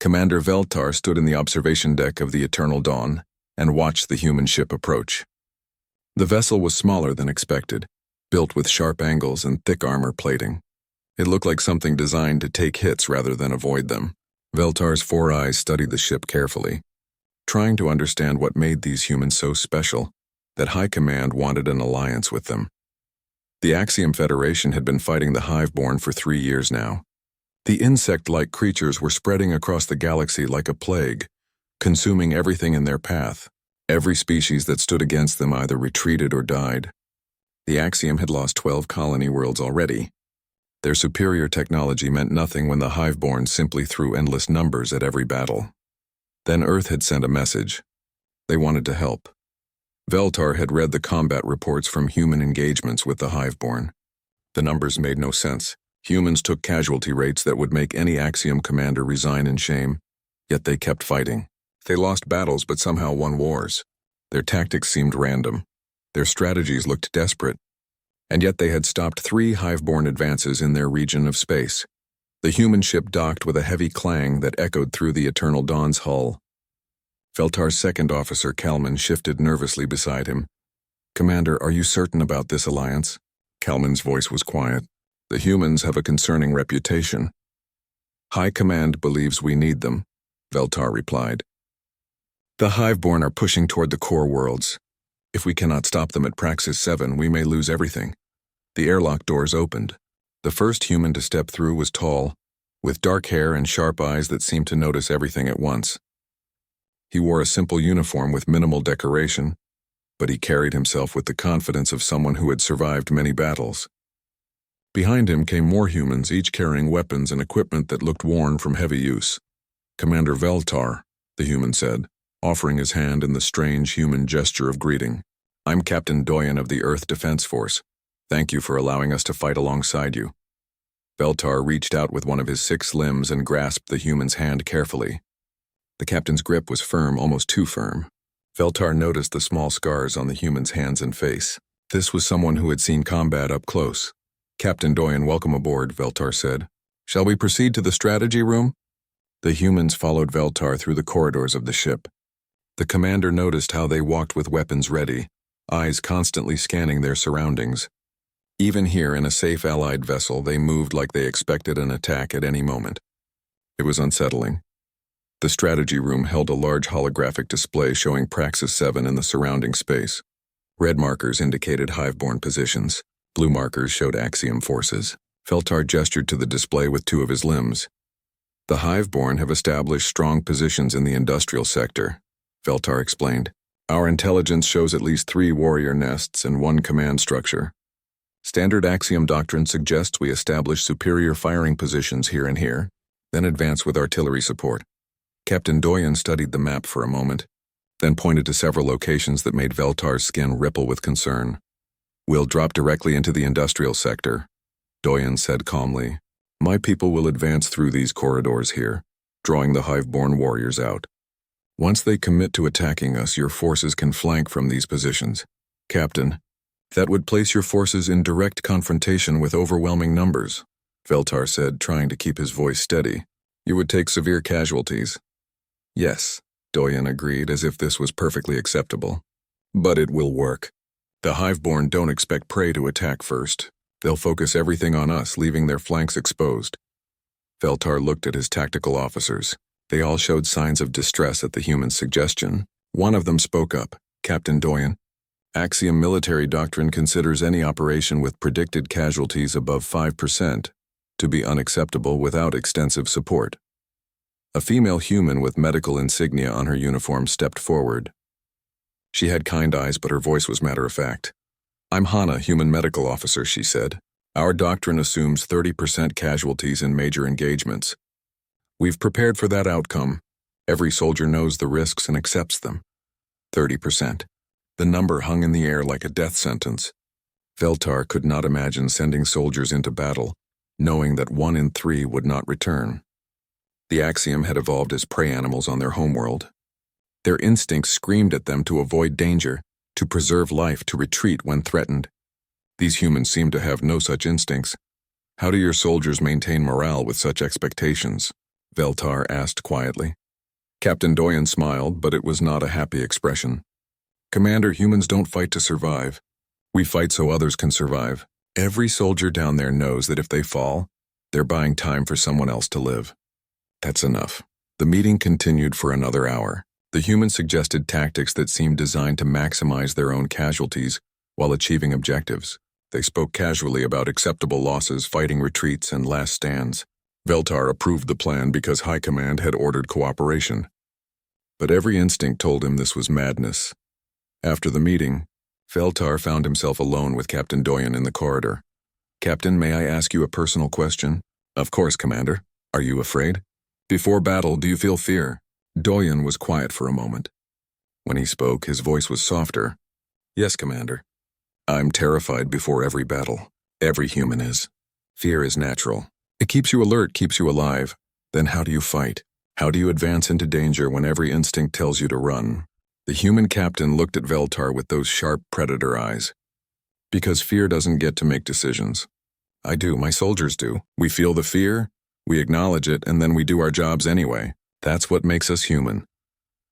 Commander Veltar stood in the observation deck of the Eternal Dawn and watched the human ship approach. The vessel was smaller than expected, built with sharp angles and thick armor plating. It looked like something designed to take hits rather than avoid them. Veltar's four eyes studied the ship carefully, trying to understand what made these humans so special that High Command wanted an alliance with them. The Axiom Federation had been fighting the Hiveborn for 3 years now. The insect-like creatures were spreading across the galaxy like a plague, consuming everything in their path. Every species that stood against them either retreated or died. The Axiom had lost 12 colony worlds already. Their superior technology meant nothing when the Hiveborn simply threw endless numbers at every battle. Then Earth had sent a message. They wanted to help. Veltar had read the combat reports from human engagements with the Hiveborn. The numbers made no sense. Humans took casualty rates that would make any Axiom commander resign in shame, yet they kept fighting. They lost battles but somehow won wars. Their tactics seemed random. Their strategies looked desperate. And yet they had stopped 3 Hiveborn advances in their region of space. The human ship docked with a heavy clang that echoed through the Eternal Dawn's hull. Veltar's second officer, Kalman, shifted nervously beside him. "Commander, are you certain about this alliance?" Kalman's voice was quiet. "The humans have a concerning reputation." "High Command believes we need them," Veltar replied. "The Hiveborn are pushing toward the core worlds. If we cannot stop them at Praxis 7, we may lose everything." The airlock doors opened. The first human to step through was tall, with dark hair and sharp eyes that seemed to notice everything at once. He wore a simple uniform with minimal decoration, but he carried himself with the confidence of someone who had survived many battles. Behind him came more humans, each carrying weapons and equipment that looked worn from heavy use. "Commander Veltar," the human said, offering his hand in the strange human gesture of greeting. "I'm Captain Doyen of the Earth Defense Force. Thank you for allowing us to fight alongside you." Veltar reached out with one of his 6 limbs and grasped the human's hand carefully. The captain's grip was firm, almost too firm. Veltar noticed the small scars on the human's hands and face. This was someone who had seen combat up close. "Captain Doyen, welcome aboard," Veltar said. "Shall we proceed to the strategy room?" The humans followed Veltar through the corridors of the ship. The commander noticed how they walked with weapons ready, eyes constantly scanning their surroundings. Even here in a safe allied vessel, they moved like they expected an attack at any moment. It was unsettling. The strategy room held a large holographic display showing Praxis 7 in the surrounding space. Red markers indicated Hiveborn positions. Blue markers showed Axiom forces. Veltar gestured to the display with 2 of his limbs. "The Hiveborn have established strong positions in the industrial sector," Veltar explained. "Our intelligence shows at least 3 warrior nests and 1 command structure. Standard Axiom doctrine suggests we establish superior firing positions here and here, then advance with artillery support." Captain Doyen studied the map for a moment, then pointed to several locations that made Veltar's skin ripple with concern. "We'll drop directly into the industrial sector," Doyen said calmly. "My people will advance through these corridors here, drawing the Hiveborn warriors out. Once they commit to attacking us, your forces can flank from these positions. Captain, that would place your forces in direct confrontation with overwhelming numbers," Veltar said, trying to keep his voice steady. "You would take severe casualties." "Yes," Doyen agreed, as if this was perfectly acceptable. "But it will work. The Hiveborn don't expect prey to attack first. They'll focus everything on us, leaving their flanks exposed." Veltar looked at his tactical officers. They all showed signs of distress at the human's suggestion. One of them spoke up. "Captain Doyen, Axiom military doctrine considers any operation with predicted casualties above 5% to be unacceptable without extensive support." A female human with medical insignia on her uniform stepped forward. She had kind eyes, but her voice was matter-of-fact. "I'm Hana, human medical officer," she said. "Our doctrine assumes 30% casualties in major engagements. We've prepared for that outcome. Every soldier knows the risks and accepts them. 30%. The number hung in the air like a death sentence. Veltar could not imagine sending soldiers into battle, knowing that 1 in 3 would not return. The Axiom had evolved as prey animals on their homeworld. Their instincts screamed at them to avoid danger, to preserve life, to retreat when threatened. These humans seem to have no such instincts. How do your soldiers maintain morale with such expectations? Veltar asked quietly. Captain Doyen smiled, but it was not a happy expression. Commander, humans don't fight to survive. We fight so others can survive. Every soldier down there knows that if they fall, they're buying time for someone else to live. That's enough. The meeting continued for another hour. The humans suggested tactics that seemed designed to maximize their own casualties while achieving objectives. They spoke casually about acceptable losses, fighting retreats, and last stands. Veltar approved the plan because High Command had ordered cooperation. But every instinct told him this was madness. After the meeting, Veltar found himself alone with Captain Doyen in the corridor. Captain, may I ask you a personal question? Of course, Commander. Are you afraid? Before battle, do you feel fear? Doyen was quiet for a moment. When he spoke, his voice was softer. Yes, Commander. I'm terrified before every battle. Every human is. Fear is natural. It keeps you alert, keeps you alive. Then how do you fight? How do you advance into danger when every instinct tells you to run? The human captain looked at Veltar with those sharp predator eyes. Because fear doesn't get to make decisions. I do, my soldiers do. We feel the fear, we acknowledge it, and then we do our jobs anyway. That's what makes us human.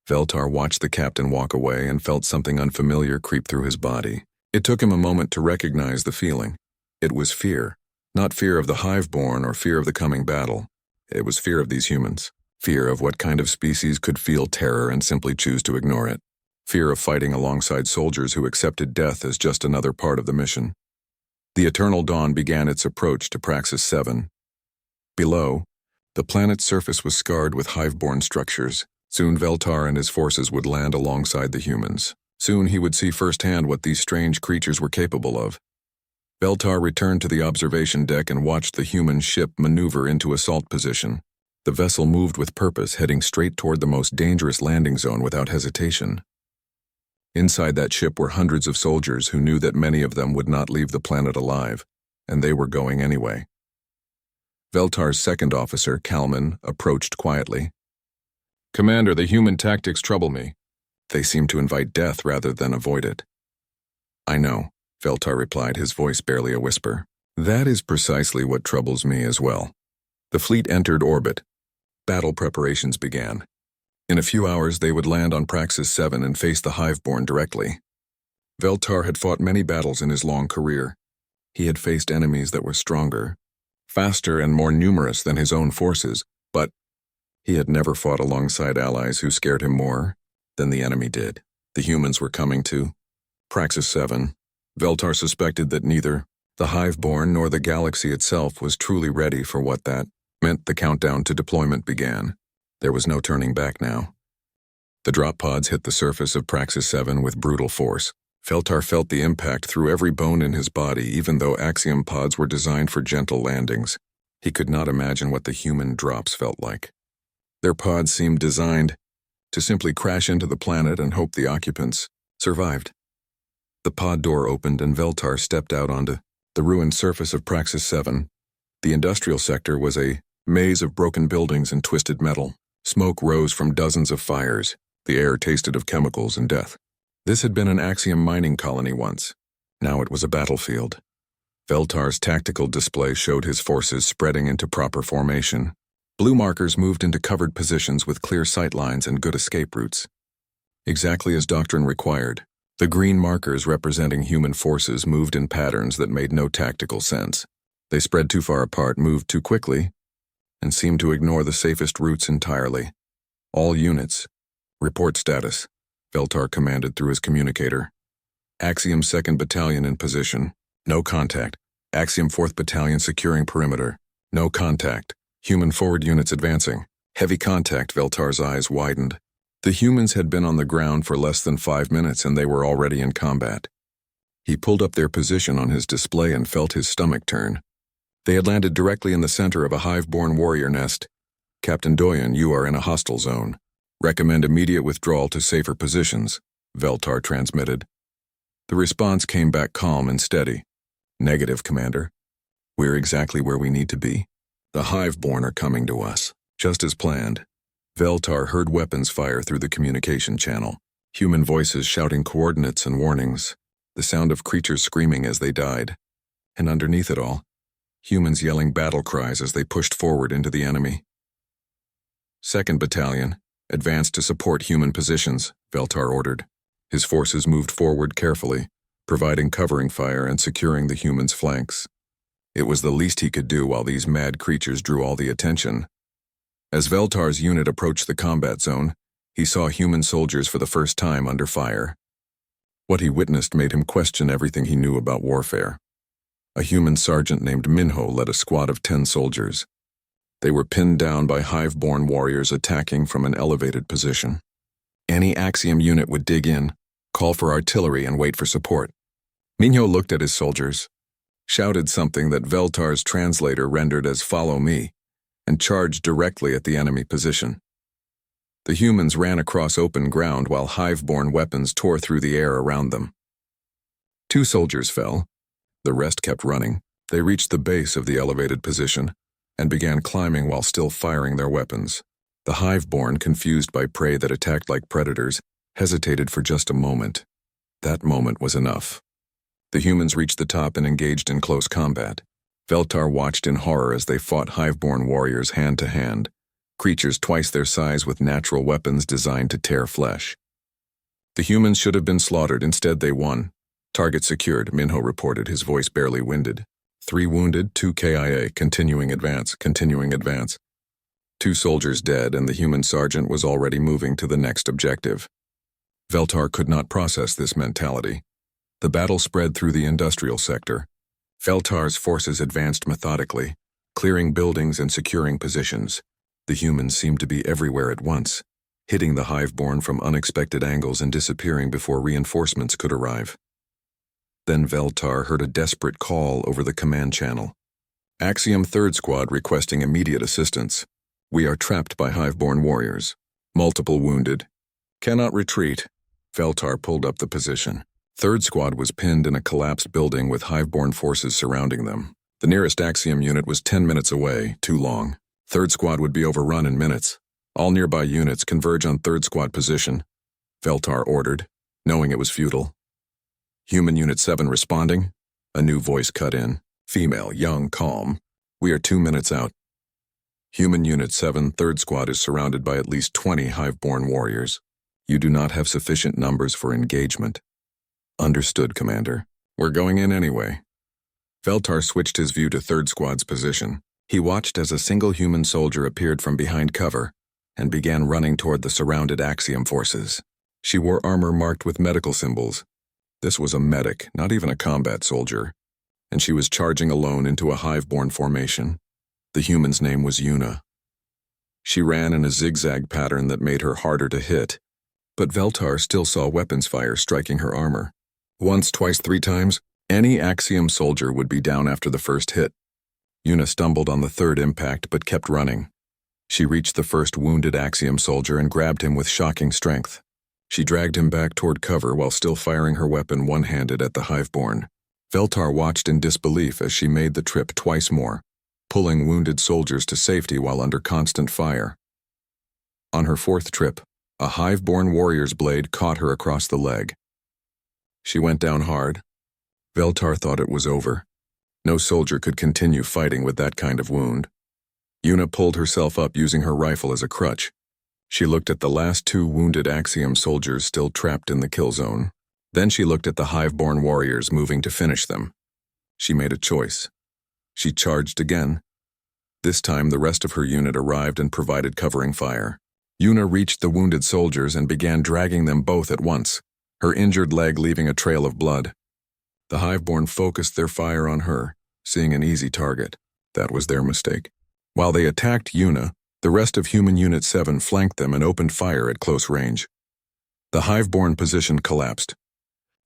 Veltar watched the captain walk away and felt something unfamiliar creep through his body. It took him a moment to recognize the feeling. It was fear. Not fear of the hive-born or fear of the coming battle. It was fear of these humans. Fear of what kind of species could feel terror and simply choose to ignore it. Fear of fighting alongside soldiers who accepted death as just another part of the mission. The Eternal Dawn began its approach to Praxis 7. Below, the planet's surface was scarred with hive-born structures. Soon Veltar and his forces would land alongside the humans. Soon he would see firsthand what these strange creatures were capable of. Veltar returned to the observation deck and watched the human ship maneuver into assault position. The vessel moved with purpose, heading straight toward the most dangerous landing zone without hesitation. Inside that ship were hundreds of soldiers who knew that many of them would not leave the planet alive, and they were going anyway. Veltar's second officer, Kalman, approached quietly. Commander, the human tactics trouble me. They seem to invite death rather than avoid it. I know, Veltar replied, his voice barely a whisper. That is precisely what troubles me as well. The fleet entered orbit. Battle preparations began. In a few hours, they would land on Praxis 7 and face the Hiveborn directly. Veltar had fought many battles in his long career. He had faced enemies that were stronger, faster, and more numerous than his own forces, but he had never fought alongside allies who scared him more than the enemy did. The humans were coming to Praxis 7. Veltar suspected that neither the Hiveborn nor the galaxy itself was truly ready for what that meant. The countdown to deployment began. There was no turning back now. The drop pods hit the surface of Praxis 7 with brutal force. Veltar felt the impact through every bone in his body, even though Axiom pods were designed for gentle landings. He could not imagine what the human drops felt like. Their pods seemed designed to simply crash into the planet and hope the occupants survived. The pod door opened and Veltar stepped out onto the ruined surface of Praxis 7. The industrial sector was a maze of broken buildings and twisted metal. Smoke rose from dozens of fires. The air tasted of chemicals and death. This had been an Axiom mining colony once. Now it was a battlefield. Veltar's tactical display showed his forces spreading into proper formation. Blue markers moved into covered positions with clear sight lines and good escape routes. Exactly as doctrine required, the green markers representing human forces moved in patterns that made no tactical sense. They spread too far apart, moved too quickly, and seemed to ignore the safest routes entirely. All units, report status, Veltar commanded through his communicator. Axiom 2nd Battalion in position. No contact. Axiom 4th Battalion securing perimeter. No contact. Human forward units advancing. Heavy contact. Veltar's eyes widened. The humans had been on the ground for less than 5 minutes and they were already in combat. He pulled up their position on his display and felt his stomach turn. They had landed directly in the center of a hive-born warrior nest. Captain Doyen, you are in a hostile zone. Recommend immediate withdrawal to safer positions, Veltar transmitted. The response came back calm and steady. Negative, Commander. We're exactly where we need to be. The Hiveborn are coming to us, just as planned. Veltar heard weapons fire through the communication channel. Human voices shouting coordinates and warnings. The sound of creatures screaming as they died. And underneath it all, humans yelling battle cries as they pushed forward into the enemy. 2nd Battalion, advance to support human positions, Veltar ordered. His forces moved forward carefully, providing covering fire and securing the humans' flanks. It was the least he could do while these mad creatures drew all the attention. As Veltar's unit approached the combat zone, he saw human soldiers for the first time under fire. What he witnessed made him question everything he knew about warfare. A human sergeant named Minho led a squad of 10 soldiers. They were pinned down by hive-born warriors attacking from an elevated position. Any Axiom unit would dig in, call for artillery, and wait for support. Minho looked at his soldiers, shouted something that Veltar's translator rendered as "follow me," and charged directly at the enemy position. The humans ran across open ground while hive-born weapons tore through the air around them. 2 soldiers fell. The rest kept running. They reached the base of the elevated position and began climbing while still firing their weapons. The hive-born, confused by prey that attacked like predators, hesitated for just a moment. That moment was enough. The humans reached the top and engaged in close combat. Veltar watched in horror as they fought hive-born warriors hand to hand, creatures twice their size with natural weapons designed to tear flesh. The humans should have been slaughtered, instead they won. Target secured, Minho reported, his voice barely winded. 3 wounded, 2 KIA, continuing advance. 2 soldiers dead, and the human sergeant was already moving to the next objective. Veltar could not process this mentality. The battle spread through the industrial sector. Veltar's forces advanced methodically, clearing buildings and securing positions. The humans seemed to be everywhere at once, hitting the hive-born from unexpected angles and disappearing before reinforcements could arrive. Then Veltar heard a desperate call over the command channel. Axiom 3rd Squad requesting immediate assistance. We are trapped by hive-born warriors. Multiple wounded. Cannot retreat. Veltar pulled up the position. 3rd Squad was pinned in a collapsed building with hive-born forces surrounding them. The nearest Axiom unit was 10 minutes away, too long. 3rd Squad would be overrun in minutes. All nearby units converge on 3rd Squad position, Veltar ordered, knowing it was futile. Human Unit 7 responding. A new voice cut in. Female, young, calm. We are 2 minutes out. Human Unit 7, 3rd Squad is surrounded by at least 20 hive-born warriors. You do not have sufficient numbers for engagement. Understood, Commander. We're going in anyway. Veltar switched his view to 3rd Squad's position. He watched as a single human soldier appeared from behind cover and began running toward the surrounded Axiom forces. She wore armor marked with medical symbols. This was a medic, not even a combat soldier, and she was charging alone into a hive-born formation. The human's name was Yuna. She ran in a zigzag pattern that made her harder to hit, but Veltar still saw weapons fire striking her armor. Once, twice, 3 times, any Axiom soldier would be down after the first hit. Yuna stumbled on the 3rd impact but kept running. She reached the first wounded Axiom soldier and grabbed him with shocking strength. She dragged him back toward cover while still firing her weapon one-handed at the hive-born. Veltar watched in disbelief as she made the trip twice more, pulling wounded soldiers to safety while under constant fire. On her 4th trip, a hive-born warrior's blade caught her across the leg. She went down hard. Veltar thought it was over. No soldier could continue fighting with that kind of wound. Yuna pulled herself up using her rifle as a crutch. She looked at the last 2 wounded Axiom soldiers still trapped in the kill zone. Then she looked at the hive-born warriors moving to finish them. She made a choice. She charged again. This time the rest of her unit arrived and provided covering fire. Yuna reached the wounded soldiers and began dragging them both at once, her injured leg leaving a trail of blood. The hive-born focused their fire on her, seeing an easy target. That was their mistake. While they attacked Yuna, the rest of Human Unit 7 flanked them and opened fire at close range. The hive-born position collapsed.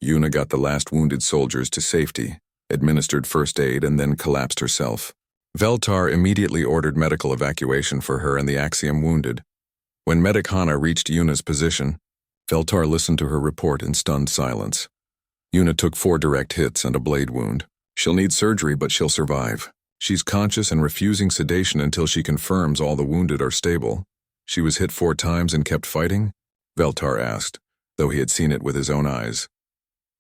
Yuna got the last wounded soldiers to safety, administered first aid, and then collapsed herself. Veltar immediately ordered medical evacuation for her and the Axiom wounded. When Medic Hana reached Yuna's position, Veltar listened to her report in stunned silence. Yuna took 4 direct hits and a blade wound. She'll need surgery, but she'll survive. She's conscious and refusing sedation until she confirms all the wounded are stable. She was hit 4 times and kept fighting? Veltar asked, though he had seen it with his own eyes.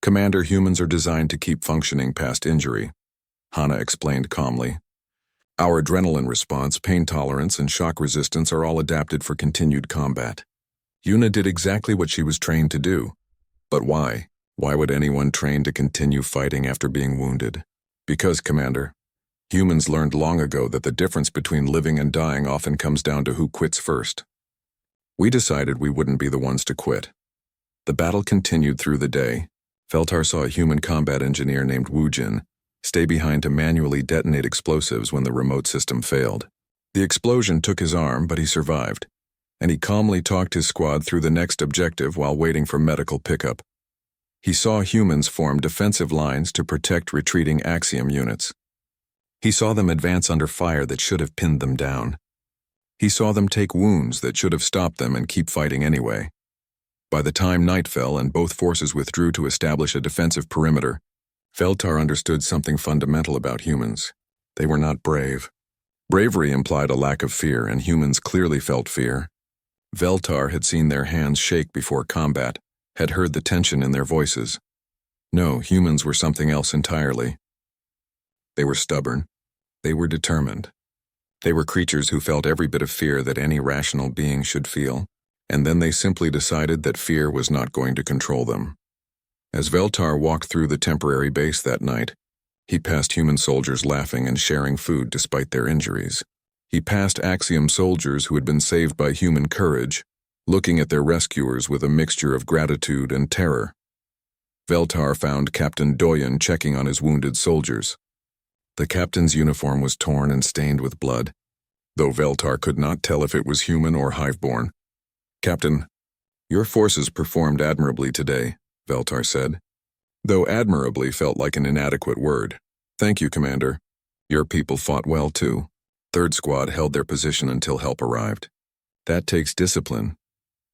Commander, humans are designed to keep functioning past injury, Hana explained calmly. Our adrenaline response, pain tolerance, and shock resistance are all adapted for continued combat. Yuna did exactly what she was trained to do. But why? Why would anyone train to continue fighting after being wounded? Because, Commander, humans learned long ago that the difference between living and dying often comes down to who quits first. We decided we wouldn't be the ones to quit. The battle continued through the day. Veltar saw a human combat engineer named Wujin stay behind to manually detonate explosives when the remote system failed. The explosion took his arm, but he survived, and he calmly talked his squad through the next objective while waiting for medical pickup. He saw humans form defensive lines to protect retreating Axiom units. He saw them advance under fire that should have pinned them down. He saw them take wounds that should have stopped them and keep fighting anyway. By the time night fell and both forces withdrew to establish a defensive perimeter, Veltar understood something fundamental about humans. They were not brave. Bravery implied a lack of fear, and humans clearly felt fear. Veltar had seen their hands shake before combat, had heard the tension in their voices. No, humans were something else entirely. They were stubborn. They were determined. They were creatures who felt every bit of fear that any rational being should feel, and then they simply decided that fear was not going to control them. As Veltar walked through the temporary base that night, he passed human soldiers laughing and sharing food despite their injuries. He passed Axiom soldiers who had been saved by human courage, looking at their rescuers with a mixture of gratitude and terror. Veltar found Captain Doyen checking on his wounded soldiers. The captain's uniform was torn and stained with blood, though Veltar could not tell if it was human or hiveborn. "Captain, your forces performed admirably today," Veltar said, though admirably felt like an inadequate word. "Thank you, Commander. Your people fought well, too." Third Squad held their position until help arrived. "That takes discipline."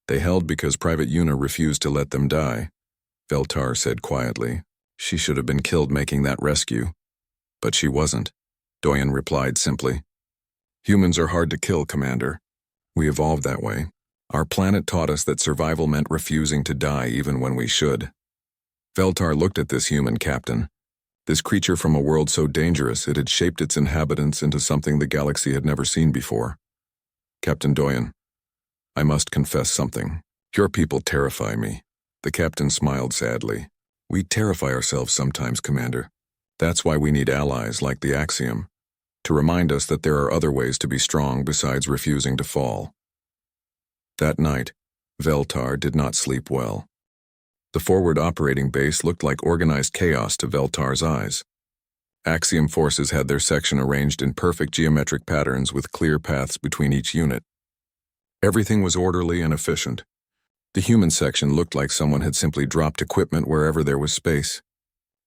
"They held because Private Yuna refused to let them die," Veltar said quietly. "She should have been killed making that rescue." "But she wasn't," Doyen replied simply. "Humans are hard to kill, Commander. We evolved that way. Our planet taught us that survival meant refusing to die even when we should." Veltar looked at this human captain, this creature from a world so dangerous it had shaped its inhabitants into something the galaxy had never seen before. "Captain Doyen, I must confess something. Your people terrify me." The captain smiled sadly. "We terrify ourselves sometimes, Commander. That's why we need allies like the Axiom, to remind us that there are other ways to be strong besides refusing to fall." That night, Veltar did not sleep well. The forward operating base looked like organized chaos to Veltar's eyes. Axiom forces had their section arranged in perfect geometric patterns with clear paths between each unit. Everything was orderly and efficient. The human section looked like someone had simply dropped equipment wherever there was space,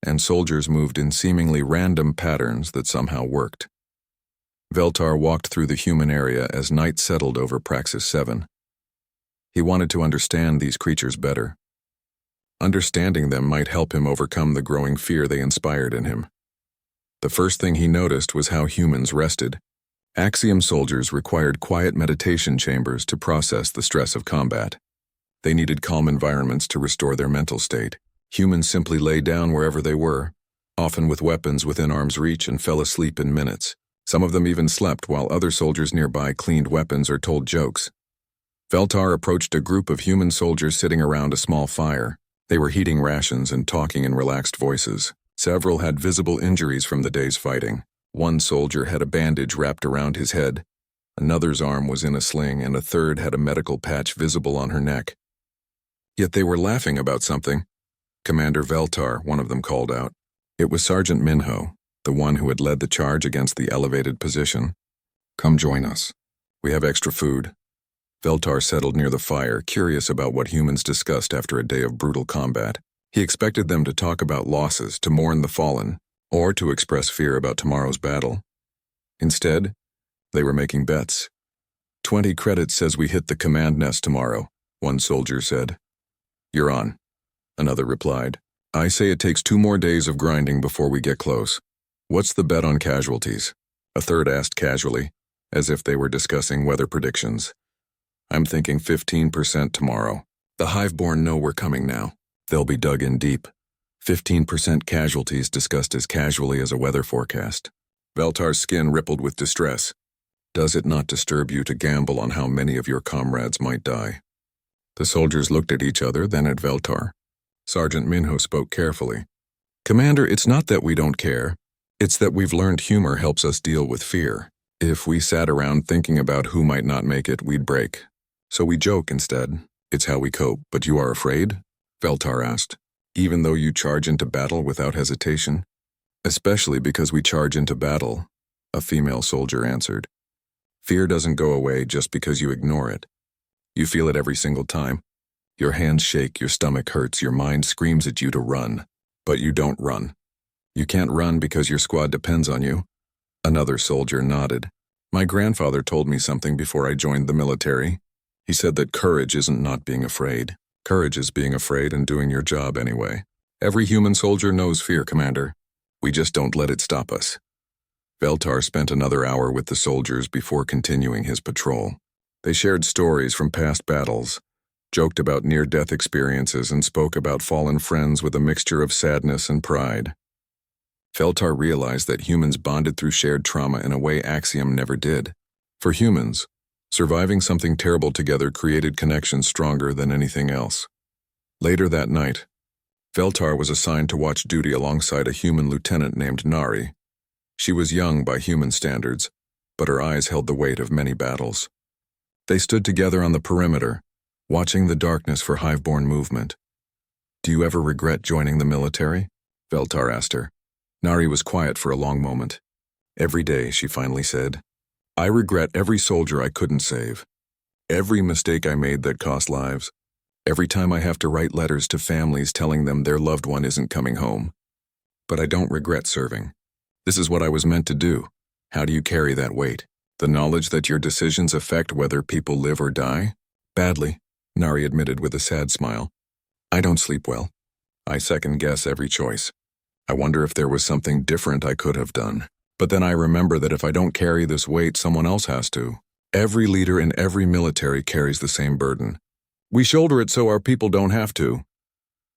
and soldiers moved in seemingly random patterns that somehow worked. Veltar walked through the human area as night settled over Praxis 7. He wanted to understand these creatures better. Understanding them might help him overcome the growing fear they inspired in him. The first thing he noticed was how humans rested. Axiom soldiers required quiet meditation chambers to process the stress of combat. They needed calm environments to restore their mental state. Humans simply lay down wherever they were, often with weapons within arm's reach, and fell asleep in minutes. Some of them even slept while other soldiers nearby cleaned weapons or told jokes. Veltar approached a group of human soldiers sitting around a small fire. They were heating rations and talking in relaxed voices. Several had visible injuries from the day's fighting. One soldier had a bandage wrapped around his head. Another's arm was in a sling, and a third had a medical patch visible on her neck. Yet they were laughing about something. "Commander Veltar," one of them called out. It was Sergeant Minho, the one who had led the charge against the elevated position. "Come join us. We have extra food." Veltar settled near the fire, curious about what humans discussed after a day of brutal combat. He expected them to talk about losses, to mourn the fallen, or to express fear about tomorrow's battle. Instead, they were making bets. 20 credits says we hit the command nest tomorrow," one soldier said. "You're on," another replied. "I say it takes 2 more days of grinding before we get close. What's the bet on casualties?" A third asked casually, as if they were discussing weather predictions. "I'm thinking 15% tomorrow. The Hiveborn know we're coming now. They'll be dug in deep. 15% casualties discussed as casually as a weather forecast." Veltar's skin rippled with distress. Does it not disturb you to gamble on how many of your comrades might die? The soldiers looked at each other, then at Veltar. Sergeant Minho spoke carefully. Commander, it's not that we don't care. It's that we've learned humor helps us deal with fear. If we sat around thinking about who might not make it, we'd break. So we joke instead. It's how we cope. But you are afraid? Veltar asked. Even though you charge into battle without hesitation? Especially because we charge into battle, a female soldier answered. Fear doesn't go away just because you ignore it. You feel it every single time. Your hands shake, your stomach hurts, your mind screams at you to run. But you don't run. You can't run because your squad depends on you. Another soldier nodded. My grandfather told me something before I joined the military. He said that courage isn't not being afraid. Courage is being afraid and doing your job anyway. Every human soldier knows fear, Commander. We just don't let it stop us. Veltar spent another hour with the soldiers before continuing his patrol. They shared stories from past battles, joked about near-death experiences, and spoke about fallen friends with a mixture of sadness and pride. Veltar realized that humans bonded through shared trauma in a way Axiom never did. For humans, surviving something terrible together created connections stronger than anything else. Later that night, Veltar was assigned to watch duty alongside a human lieutenant named Nari. She was young by human standards, but her eyes held the weight of many battles. They stood together on the perimeter, watching the darkness for hive-born movement. Do you ever regret joining the military? Veltar asked her. Nari was quiet for a long moment. Every day, she finally said. I regret every soldier I couldn't save. Every mistake I made that cost lives. Every time I have to write letters to families telling them their loved one isn't coming home. But I don't regret serving. This is what I was meant to do. How do you carry that weight? The knowledge that your decisions affect whether people live or die? Badly, Nari admitted with a sad smile. I don't sleep well. I second-guess every choice. I wonder if there was something different I could have done. But then I remember that if I don't carry this weight, someone else has to. Every leader in every military carries the same burden. We shoulder it so our people don't have to.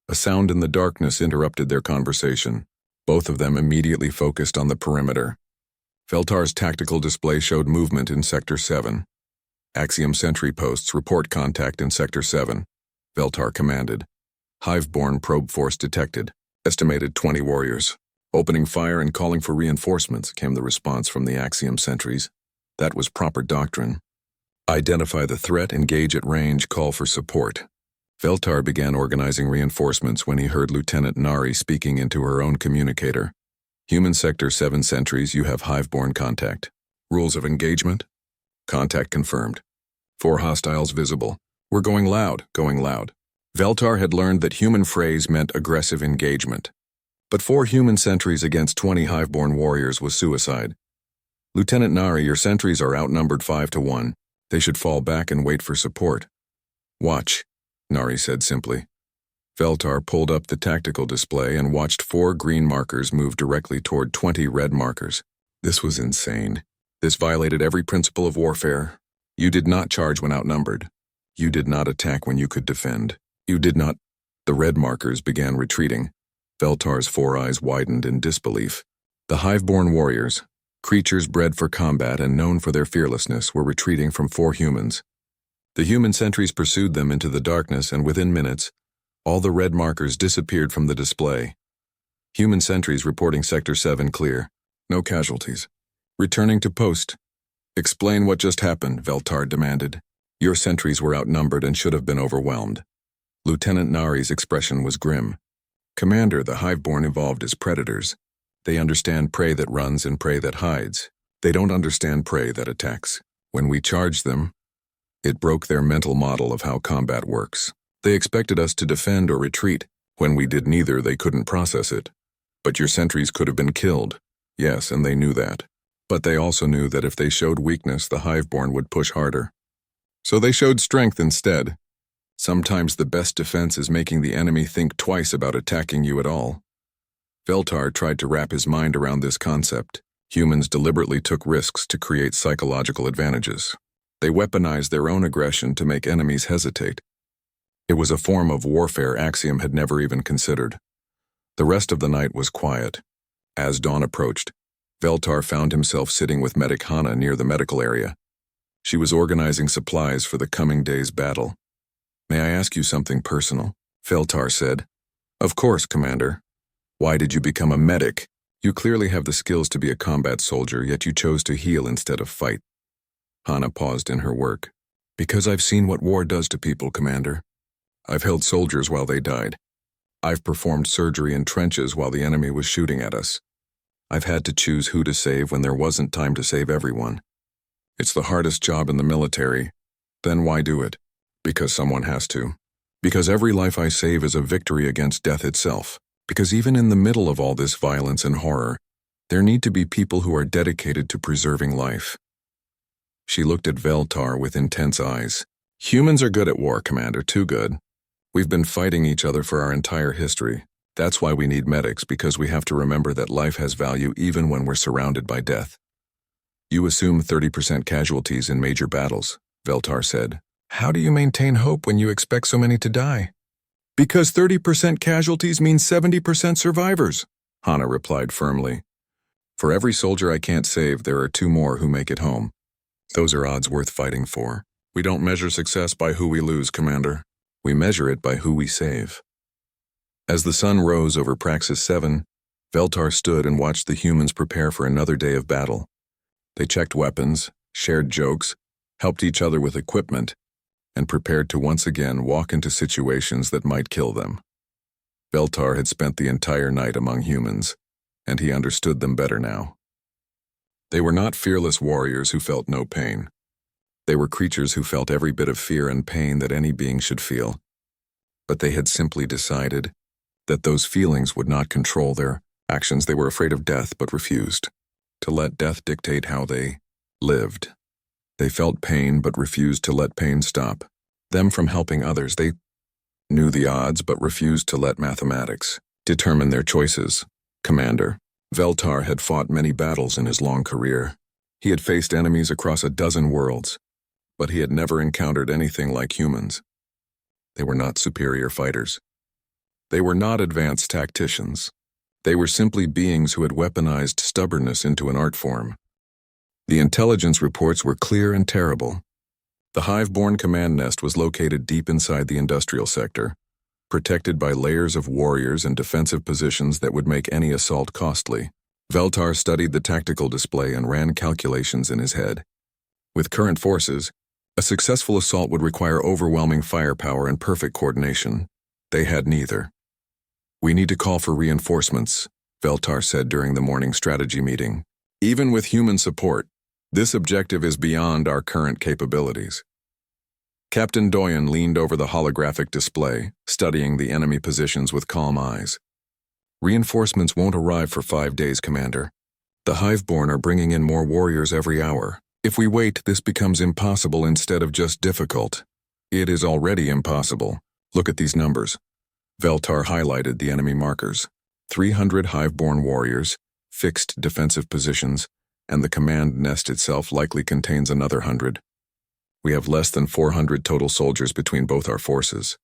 A sound in the darkness interrupted their conversation. Both of them immediately focused on the perimeter. Veltar's tactical display showed movement in Sector 7. Axiom sentry posts report contact in Sector 7. Veltar commanded. Hive-born probe force detected. Estimated 20 warriors. Opening fire and calling for reinforcements came the response from the Axiom sentries. That was proper doctrine. Identify the threat, engage at range, call for support. Veltar began organizing reinforcements when he heard Lieutenant Nari speaking into her own communicator. Human Sector 7 sentries, you have hive-born contact. Rules of engagement? Contact confirmed. 4 hostiles visible. We're going loud, going loud. Veltar had learned that human phrase meant aggressive engagement. But 4 human sentries against 20 hive-born warriors was suicide. Lieutenant Nari, your sentries are outnumbered 5-1. They should fall back and wait for support. Watch, Nari said simply. Veltar pulled up the tactical display and watched 4 green markers move directly toward 20 red markers. This was insane. This violated every principle of warfare. You did not charge when outnumbered. You did not attack when you could defend. You did not. The red markers began retreating. Veltar's 4 eyes widened in disbelief. The hive-born warriors, creatures bred for combat and known for their fearlessness, were retreating from 4 humans. The human sentries pursued them into the darkness, and within minutes, all the red markers disappeared from the display. Human sentries reporting Sector 7 clear. No casualties. Returning to post. Explain what just happened, Veltar demanded. Your sentries were outnumbered and should have been overwhelmed. Lieutenant Nari's expression was grim. Commander, the hive-born evolved as predators. They understand prey that runs and prey that hides. They don't understand prey that attacks. When we charged them, it broke their mental model of how combat works. They expected us to defend or retreat. When we did neither, they couldn't process it. But your sentries could have been killed. Yes, and they knew that. But they also knew that if they showed weakness, the hive-born would push harder. So they showed strength instead. Sometimes the best defense is making the enemy think twice about attacking you at all. Veltar tried to wrap his mind around this concept. Humans deliberately took risks to create psychological advantages. They weaponized their own aggression to make enemies hesitate. It was a form of warfare Axiom had never even considered. The rest of the night was quiet. As dawn approached, Veltar found himself sitting with Medic Hana near the medical area. She was organizing supplies for the coming day's battle. "May I ask you something personal?" Veltar said. "Of course, Commander. Why did you become a medic? You clearly have the skills to be a combat soldier, yet you chose to heal instead of fight." Hana paused in her work. "Because I've seen what war does to people, Commander. I've held soldiers while they died. I've performed surgery in trenches while the enemy was shooting at us. I've had to choose who to save when there wasn't time to save everyone. It's the hardest job in the military. Then why do it? Because someone has to. Because every life I save is a victory against death itself. Because even in the middle of all this violence and horror, there need to be people who are dedicated to preserving life." She looked at Veltar with intense eyes. "Humans are good at war, Commander, too good. We've been fighting each other for our entire history. That's why we need medics, because we have to remember that life has value even when we're surrounded by death." "You assume 30% casualties in major battles," Veltar said. "How do you maintain hope when you expect so many to die?" "Because 30% casualties means 70% survivors," Hana replied firmly. "For every soldier I can't save, there are 2 more who make it home. Those are odds worth fighting for. We don't measure success by who we lose, Commander. We measure it by who we save." As the sun rose over Praxis 7, Veltar stood and watched the humans prepare for another day of battle. They checked weapons, shared jokes, helped each other with equipment, and prepared to once again walk into situations that might kill them. Veltar had spent the entire night among humans, and he understood them better now. They were not fearless warriors who felt no pain. They were creatures who felt every bit of fear and pain that any being should feel. But they had simply decided that those feelings would not control their actions. They were afraid of death but refused to let death dictate how they lived. They felt pain but refused to let pain stop them from helping others. They knew the odds but refused to let mathematics determine their choices. Commander, Veltar had fought many battles in his long career. He had faced enemies across a dozen worlds, but he had never encountered anything like humans. They were not superior fighters. They were not advanced tacticians. They were simply beings who had weaponized stubbornness into an art form. The intelligence reports were clear and terrible. The Hive-born command nest was located deep inside the industrial sector, protected by layers of warriors and defensive positions that would make any assault costly. Veltar studied the tactical display and ran calculations in his head. With current forces, a successful assault would require overwhelming firepower and perfect coordination. They had neither. "We need to call for reinforcements," Veltar said during the morning strategy meeting. "Even with human support, this objective is beyond our current capabilities." Captain Doyen leaned over the holographic display, studying the enemy positions with calm eyes. "Reinforcements won't arrive for 5 days, Commander. The Hive-born are bringing in more warriors every hour. If we wait, this becomes impossible instead of just difficult. It is already impossible. Look at these numbers." Veltar highlighted the enemy markers. 300 Hive-born warriors, fixed defensive positions, and the command nest itself likely contains another 100. We have less than 400 total soldiers between both our forces.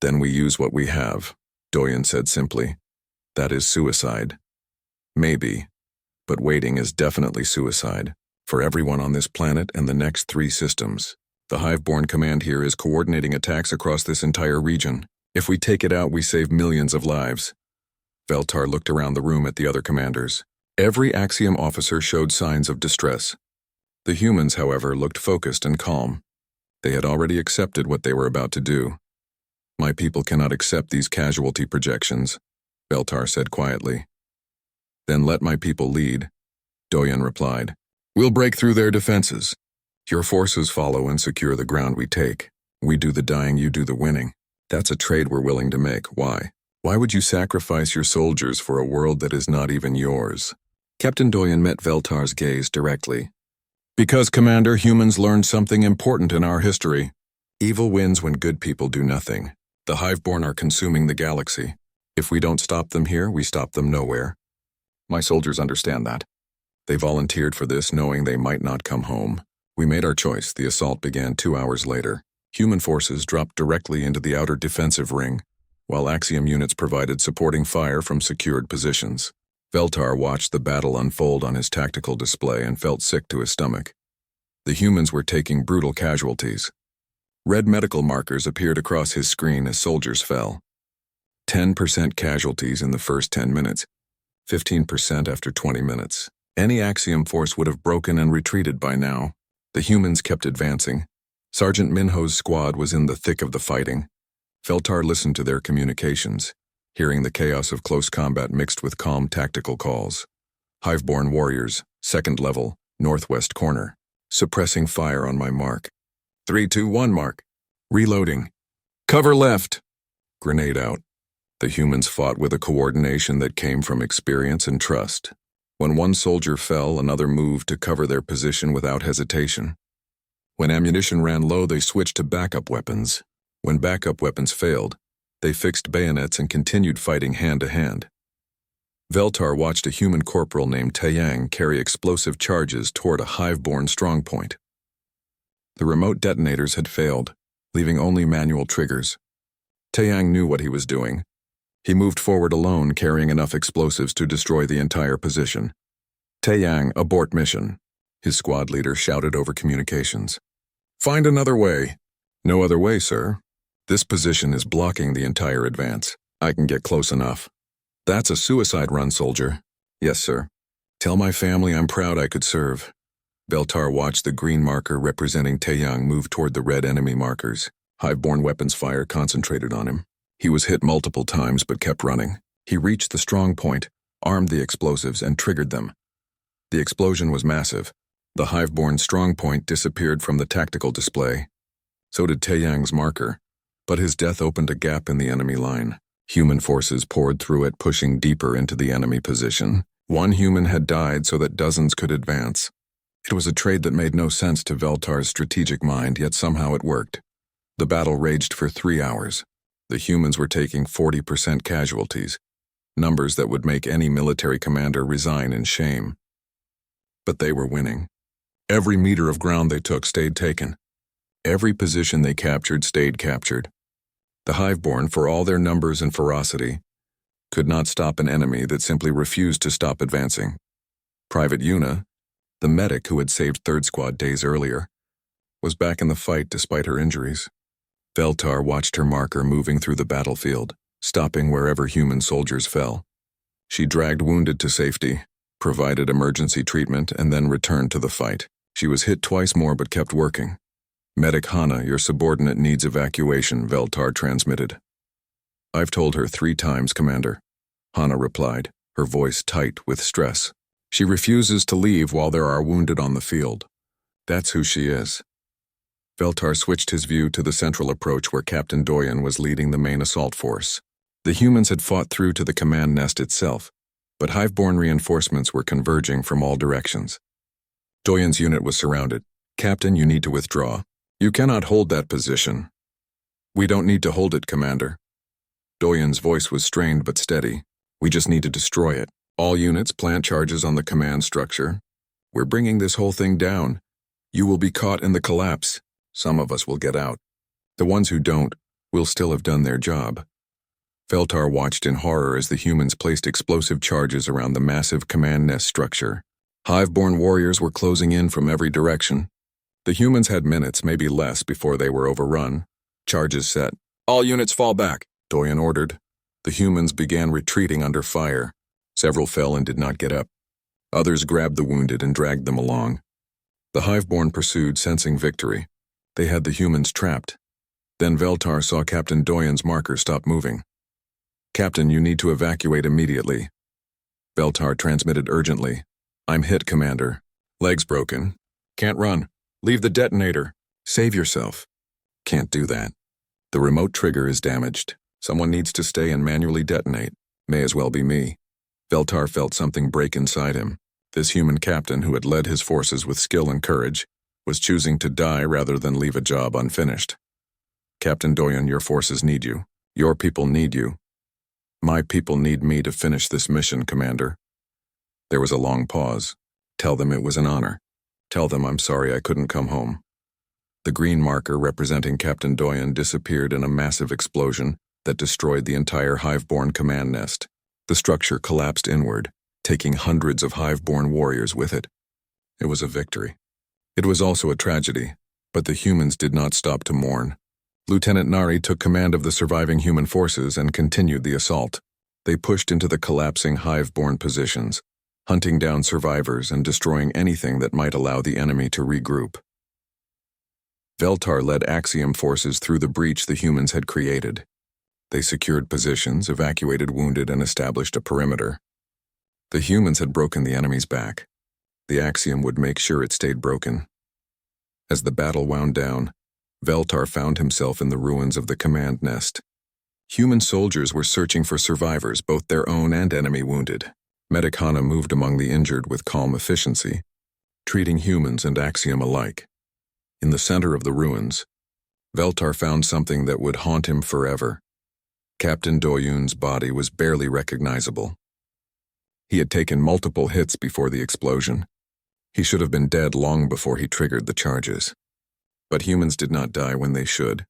"Then we use what we have," Doyen said simply. "That is suicide." "Maybe, but waiting is definitely suicide. For everyone on this planet and the next 3 systems. The Hive-born command here is coordinating attacks across this entire region. If we take it out, we save millions of lives." Veltar looked around the room at the other commanders. Every Axiom officer showed signs of distress. The humans, however, looked focused and calm. They had already accepted what they were about to do. "My people cannot accept these casualty projections," Veltar said quietly. "Then let my people lead," Doyen replied. "We'll break through their defenses. Your forces follow and secure the ground we take. We do the dying, you do the winning. That's a trade we're willing to make. Why? Why would you sacrifice your soldiers for a world that is not even yours?" Captain Doyen met Veltar's gaze directly. "Because, Commander, humans learned something important in our history. Evil wins when good people do nothing. The Hive-born are consuming the galaxy. If we don't stop them here, we stop them nowhere. My soldiers understand that. They volunteered for this knowing they might not come home. We made our choice. The assault began 2 hours later. Human forces dropped directly into the outer defensive ring, while Axiom units provided supporting fire from secured positions. Veltar watched the battle unfold on his tactical display and felt sick to his stomach. The humans were taking brutal casualties. Red medical markers appeared across his screen as soldiers fell. 10% casualties in the first 10 minutes, 15% after 20 minutes. Any Axiom force would have broken and retreated by now. The humans kept advancing. Sergeant Minho's squad was in the thick of the fighting. Veltar listened to their communications, hearing the chaos of close combat mixed with calm tactical calls. Hiveborn warriors, 2nd level, northwest corner. Suppressing fire on my mark. 3, 2, 1 mark. Reloading. Cover left. Grenade out. The humans fought with a coordination that came from experience and trust. When one soldier fell, another moved to cover their position without hesitation. When ammunition ran low, they switched to backup weapons. When backup weapons failed, they fixed bayonets and continued fighting hand to hand. Veltar watched a human corporal named Taeyang carry explosive charges toward a hive-born strongpoint. The remote detonators had failed, leaving only manual triggers. Taeyang knew what he was doing. He moved forward alone, carrying enough explosives to destroy the entire position. Taeyang, abort mission, his squad leader shouted over communications. Find another way. No other way, sir. This position is blocking the entire advance. I can get close enough. That's a suicide run, soldier. Yes, sir. Tell my family I'm proud I could serve. Veltar watched the green marker representing Taeyang move toward the red enemy markers. Hive-born weapons fire concentrated on him. He was hit multiple times but kept running. He reached the strong point, armed the explosives, and triggered them. The explosion was massive. The hive-born strong point disappeared from the tactical display. So did Taeyang's marker, but his death opened a gap in the enemy line. Human forces poured through it, pushing deeper into the enemy position. One human had died so that dozens could advance. It was a trade that made no sense to Veltar's strategic mind, yet somehow it worked. The battle raged for 3 hours. The humans were taking 40% casualties, numbers that would make any military commander resign in shame. But they were winning. Every meter of ground they took stayed taken. Every position they captured stayed captured. The Hiveborn, for all their numbers and ferocity, could not stop an enemy that simply refused to stop advancing. Private Yuna, the medic who had saved 3rd Squad days earlier, was back in the fight despite her injuries. Veltar watched her marker moving through the battlefield, stopping wherever human soldiers fell. She dragged wounded to safety, provided emergency treatment, and then returned to the fight. She was hit twice more but kept working. Medic Hana, your subordinate needs evacuation, Veltar transmitted. I've told her 3 times, Commander. Hana replied, her voice tight with stress. She refuses to leave while there are wounded on the field. That's who she is. Veltar switched his view to the central approach where Captain Doyen was leading the main assault force. The humans had fought through to the command nest itself, but Hiveborn reinforcements were converging from all directions. Doyen's unit was surrounded. Captain, you need to withdraw. You cannot hold that position. We don't need to hold it, Commander. Doyen's voice was strained but steady. We just need to destroy it. All units plant charges on the command structure. We're bringing this whole thing down. You will be caught in the collapse. Some of us will get out. The ones who don't will still have done their job. Veltar watched in horror as the humans placed explosive charges around the massive command nest structure. Hiveborn warriors were closing in from every direction. The humans had minutes, maybe less, before they were overrun. Charges set. All units fall back, Doyen ordered. The humans began retreating under fire. Several fell and did not get up. Others grabbed the wounded and dragged them along. The Hiveborn pursued, sensing victory. They had the humans trapped. Then Veltar saw Captain Doyen's marker stop moving. Captain, you need to evacuate immediately. Veltar transmitted urgently. I'm hit, Commander. Legs broken. Can't run. Leave the detonator. Save yourself. Can't do that. The remote trigger is damaged. Someone needs to stay and manually detonate. May as well be me. Veltar felt something break inside him. This human captain, who had led his forces with skill and courage, was choosing to die rather than leave a job unfinished. Captain Doyen, your forces need you. Your people need you. My people need me to finish this mission, Commander. There was a long pause. Tell them it was an honor. Tell them I'm sorry I couldn't come home. The green marker representing Captain Doyen disappeared in a massive explosion that destroyed the entire Hiveborn command nest. The structure collapsed inward, taking hundreds of hive-born warriors with it. It was a victory. It was also a tragedy, but the humans did not stop to mourn. Lieutenant Nari took command of the surviving human forces and continued the assault. They pushed into the collapsing hive-born positions, hunting down survivors and destroying anything that might allow the enemy to regroup. Veltar led Axiom forces through the breach the humans had created. They secured positions, evacuated wounded, and established a perimeter. The humans had broken the enemy's back. The Axiom would make sure it stayed broken. As the battle wound down, Veltar found himself in the ruins of the command nest. Human soldiers were searching for survivors, both their own and enemy wounded. Medic Hana moved among the injured with calm efficiency, treating humans and Axiom alike. In the center of the ruins, Veltar found something that would haunt him forever. Captain Doyun's body was barely recognizable. He had taken multiple hits before the explosion. He should have been dead long before he triggered the charges. But humans did not die when they should.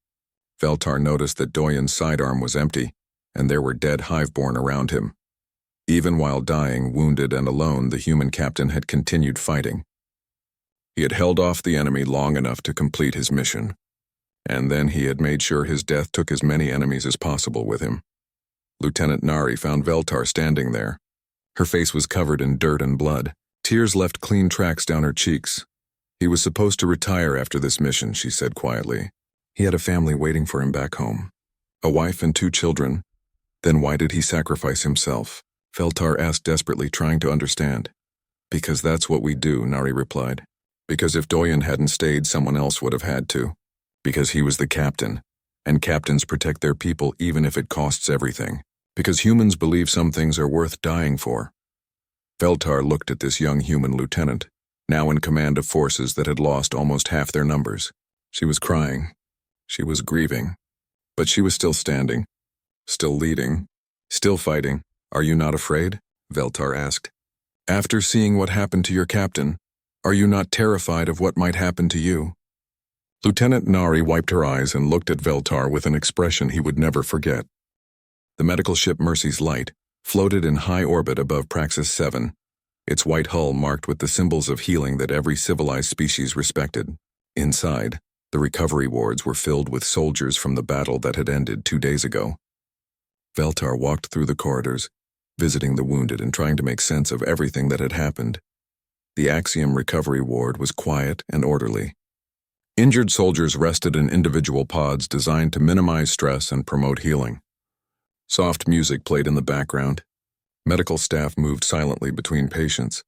Veltar noticed that Doyun's sidearm was empty, and there were dead hiveborn around him. Even while dying, wounded, and alone, the human captain had continued fighting. He had held off the enemy long enough to complete his mission, and then he had made sure his death took as many enemies as possible with him. Lieutenant Nari found Veltar standing there. Her face was covered in dirt and blood. Tears left clean tracks down her cheeks. He was supposed to retire after this mission, she said quietly. He had a family waiting for him back home. A wife and 2 children. Then why did he sacrifice himself? Veltar asked desperately, trying to understand. Because that's what we do, Nari replied. Because if Doyun hadn't stayed, someone else would have had to. Because he was the captain, and captains protect their people even if it costs everything. Because humans believe some things are worth dying for. Veltar looked at this young human lieutenant, now in command of forces that had lost almost half their numbers. She was crying. She was grieving. But she was still standing, still leading, still fighting. Are you not afraid? Veltar asked. After seeing what happened to your captain, are you not terrified of what might happen to you? Lieutenant Nari wiped her eyes and looked at Veltar with an expression he would never forget. The medical ship Mercy's Light floated in high orbit above Praxis 7, its white hull marked with the symbols of healing that every civilized species respected. Inside, the recovery wards were filled with soldiers from the battle that had ended 2 days ago. Veltar walked through the corridors, visiting the wounded and trying to make sense of everything that had happened. The Axiom recovery ward was quiet and orderly. Injured soldiers rested in individual pods designed to minimize stress and promote healing. Soft music played in the background. Medical staff moved silently between patients.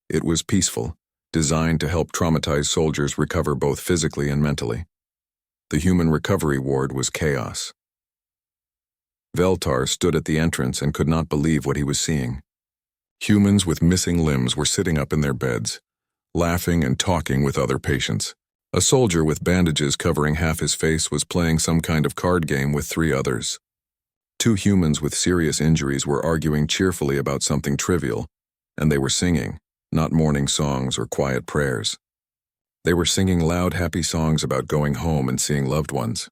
It was peaceful, designed to help traumatized soldiers recover both physically and mentally. The human recovery ward was chaos. Veltar stood at the entrance and could not believe what he was seeing. Humans with missing limbs were sitting up in their beds, laughing and talking with other patients. A soldier with bandages covering half his face was playing some kind of card game with 3 others. 2 humans with serious injuries were arguing cheerfully about something trivial, and they were singing, not mourning songs or quiet prayers. They were singing loud, happy songs about going home and seeing loved ones.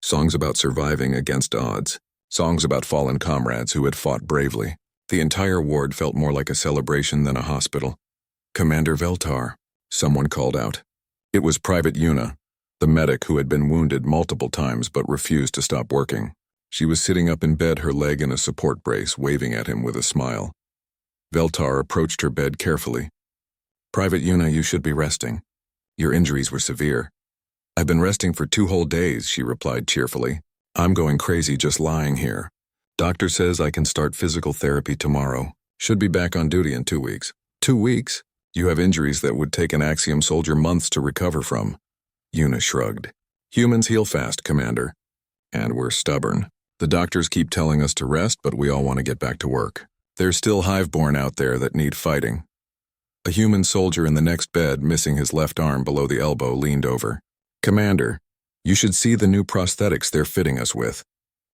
Songs about surviving against odds. Songs about fallen comrades who had fought bravely. The entire ward felt more like a celebration than a hospital. Commander Veltar, someone called out. It was Private Yuna, the medic who had been wounded multiple times but refused to stop working. She was sitting up in bed, her leg in a support brace, waving at him with a smile. Veltar approached her bed carefully. Private Yuna, you should be resting. Your injuries were severe. I've been resting for 2 whole days, she replied cheerfully. I'm going crazy just lying here. Doctor says I can start physical therapy tomorrow. Should be back on duty in 2 weeks. 2 weeks? You have injuries that would take an Axiom soldier months to recover from. Yuna shrugged. Humans heal fast, Commander. And we're stubborn. The doctors keep telling us to rest, but we all want to get back to work. There's still hiveborn out there that need fighting. A human soldier in the next bed, missing his left arm below the elbow, leaned over. Commander, you should see the new prosthetics they're fitting us with.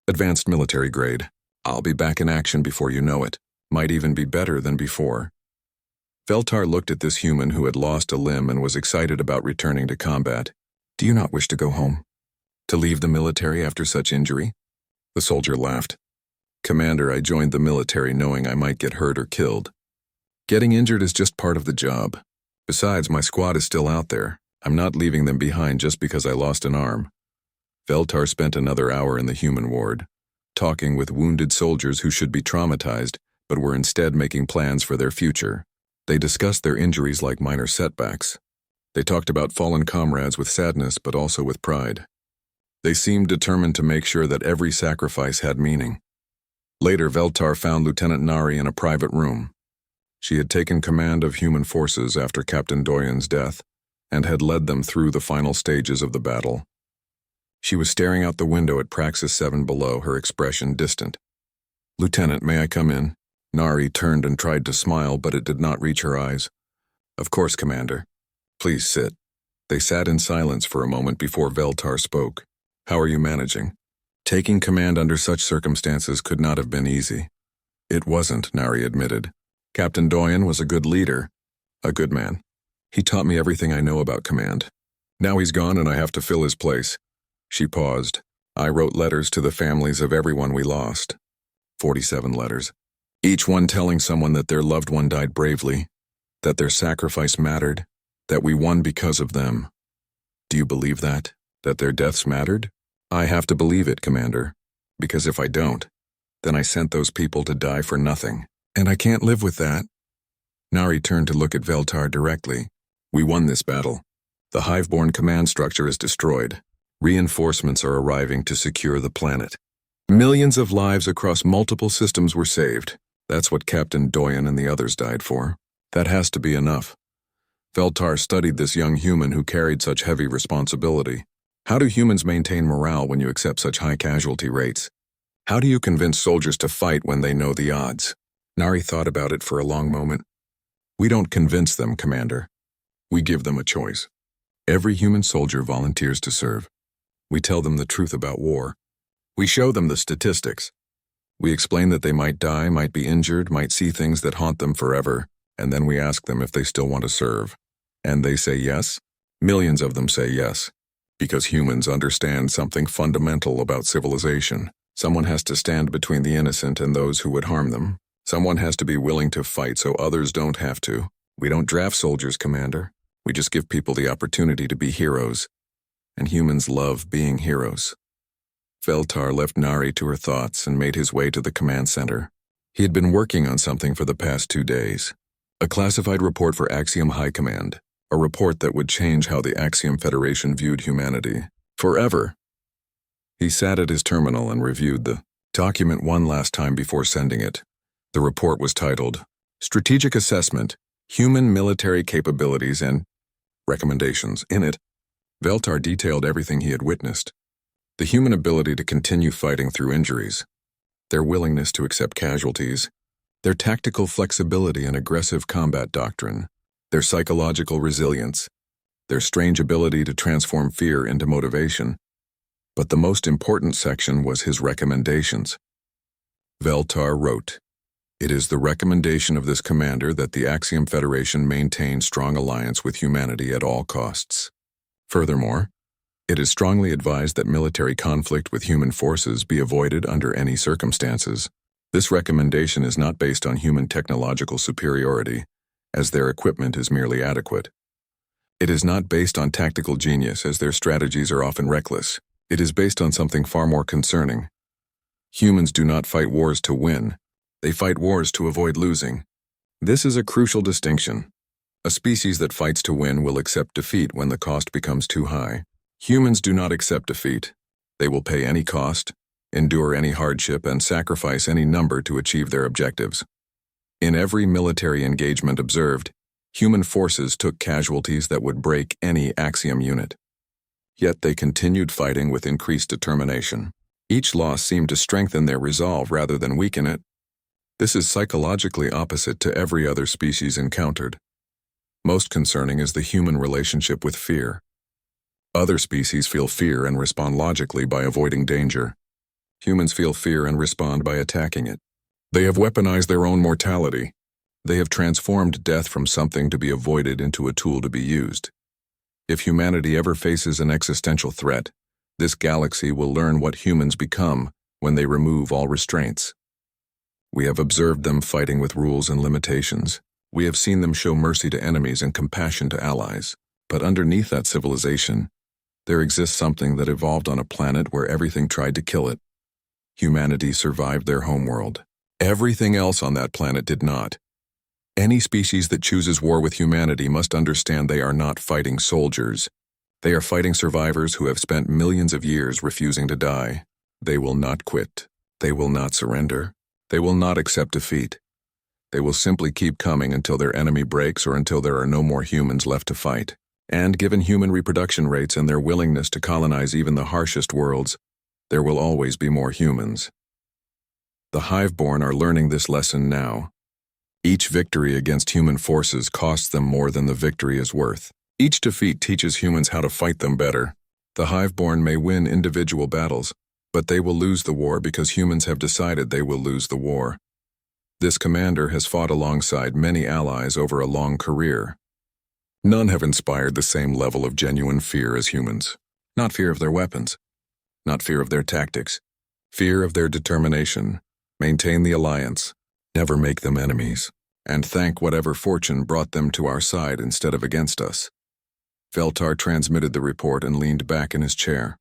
Advanced military grade. I'll be back in action before you know it. Might even be better than before. Veltar looked at this human who had lost a limb and was excited about returning to combat. Do you not wish to go home? To leave the military after such injury? The soldier laughed. Commander, I joined the military knowing I might get hurt or killed. Getting injured is just part of the job. Besides, my squad is still out there. I'm not leaving them behind just because I lost an arm. Veltar spent another hour in the human ward, talking with wounded soldiers who should be traumatized, but were instead making plans for their future. They discussed their injuries like minor setbacks. They talked about fallen comrades with sadness, but also with pride. They seemed determined to make sure that every sacrifice had meaning. Later, Veltar found Lieutenant Nari in a private room. She had taken command of human forces after Captain Doyen's death, and had led them through the final stages of the battle. She was staring out the window at Praxis 7 below, her expression distant. "Lieutenant, may I come in?" Nari turned and tried to smile, but it did not reach her eyes. "Of course, Commander. Please sit." They sat in silence for a moment before Veltar spoke. "How are you managing?" Taking command under such circumstances could not have been easy. It wasn't, Nari admitted. Captain Doyen was a good leader, a good man. He taught me everything I know about command. Now he's gone and I have to fill his place. She paused. I wrote letters to the families of everyone we lost. 47 letters. Each one telling someone that their loved one died bravely, that their sacrifice mattered, that we won because of them. Do you believe that? That their deaths mattered? I have to believe it, Commander. Because if I don't, then I sent those people to die for nothing. And I can't live with that. Nari turned to look at Veltar directly. We won this battle. The Hive-born command structure is destroyed. Reinforcements are arriving to secure the planet. Millions of lives across multiple systems were saved. That's what Captain Doyen and the others died for. That has to be enough. Veltar studied this young human who carried such heavy responsibility. How do humans maintain morale when you accept such high casualty rates? How do you convince soldiers to fight when they know the odds? Nari thought about it for a long moment. We don't convince them, Commander. We give them a choice. Every human soldier volunteers to serve. We tell them the truth about war. We show them the statistics. We explain that they might die, might be injured, might see things that haunt them forever, and then we ask them if they still want to serve. And they say yes? Millions of them say yes. Because humans understand something fundamental about civilization. Someone has to stand between the innocent and those who would harm them. Someone has to be willing to fight so others don't have to. We don't draft soldiers, Commander. We just give people the opportunity to be heroes. And humans love being heroes. Veltar left Nari to her thoughts and made his way to the command center. He had been working on something for the past 2 days. A classified report for Axiom High Command. A report that would change how the Axiom Federation viewed humanity. Forever. He sat at his terminal and reviewed the document one last time before sending it. The report was titled, Strategic Assessment, Human Military Capabilities and Recommendations. In it, Veltar detailed everything he had witnessed. The human ability to continue fighting through injuries, their willingness to accept casualties, their tactical flexibility and aggressive combat doctrine, their psychological resilience, their strange ability to transform fear into motivation. But the most important section was his recommendations. Veltar wrote, It is the recommendation of this commander that the Axiom Federation maintain strong alliance with humanity at all costs. Furthermore, it is strongly advised that military conflict with human forces be avoided under any circumstances. This recommendation is not based on human technological superiority, as their equipment is merely adequate. It is not based on tactical genius, as their strategies are often reckless. It is based on something far more concerning. Humans do not fight wars to win. They fight wars to avoid losing. This is a crucial distinction. A species that fights to win will accept defeat when the cost becomes too high. Humans do not accept defeat. They will pay any cost, endure any hardship, and sacrifice any number to achieve their objectives. In every military engagement observed, human forces took casualties that would break any Axiom unit. Yet they continued fighting with increased determination. Each loss seemed to strengthen their resolve rather than weaken it. This is psychologically opposite to every other species encountered. Most concerning is the human relationship with fear. Other species feel fear and respond logically by avoiding danger. Humans feel fear and respond by attacking it. They have weaponized their own mortality. They have transformed death from something to be avoided into a tool to be used. If humanity ever faces an existential threat, this galaxy will learn what humans become when they remove all restraints. We have observed them fighting with rules and limitations. We have seen them show mercy to enemies and compassion to allies. But underneath that civilization, there exists something that evolved on a planet where everything tried to kill it. Humanity survived their homeworld. Everything else on that planet did not. Any species that chooses war with humanity must understand they are not fighting soldiers. They are fighting survivors who have spent millions of years refusing to die. They will not quit. They will not surrender. They will not accept defeat. They will simply keep coming until their enemy breaks or until there are no more humans left to fight. And given human reproduction rates and their willingness to colonize even the harshest worlds, there will always be more humans. The Hiveborn are learning this lesson now. Each victory against human forces costs them more than the victory is worth. Each defeat teaches humans how to fight them better. The Hiveborn may win individual battles, but they will lose the war because humans have decided they will lose the war. This commander has fought alongside many allies over a long career. None have inspired the same level of genuine fear as humans. Not fear of their weapons, not fear of their tactics, fear of their determination. Maintain the alliance, never make them enemies, and thank whatever fortune brought them to our side instead of against us. Veltar transmitted the report and leaned back in his chair.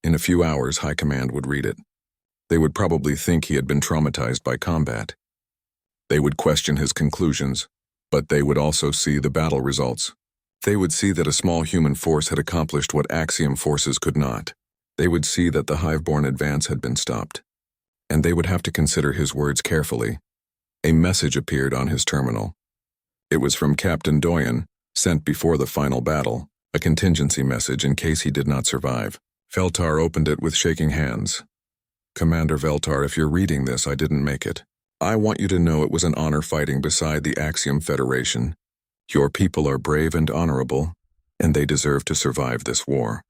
In a few hours, High Command would read it. They would probably think he had been traumatized by combat. They would question his conclusions, but they would also see the battle results. They would see that a small human force had accomplished what Axiom forces could not. They would see that the Hiveborn advance had been stopped. And they would have to consider his words carefully. A message appeared on his terminal. It was from Captain Doyen, sent before the final battle, a contingency message in case he did not survive. Veltar opened it with shaking hands. Commander Veltar, if you're reading this, I didn't make it. I want you to know it was an honor fighting beside the Axiom Federation. Your people are brave and honorable, and they deserve to survive this war.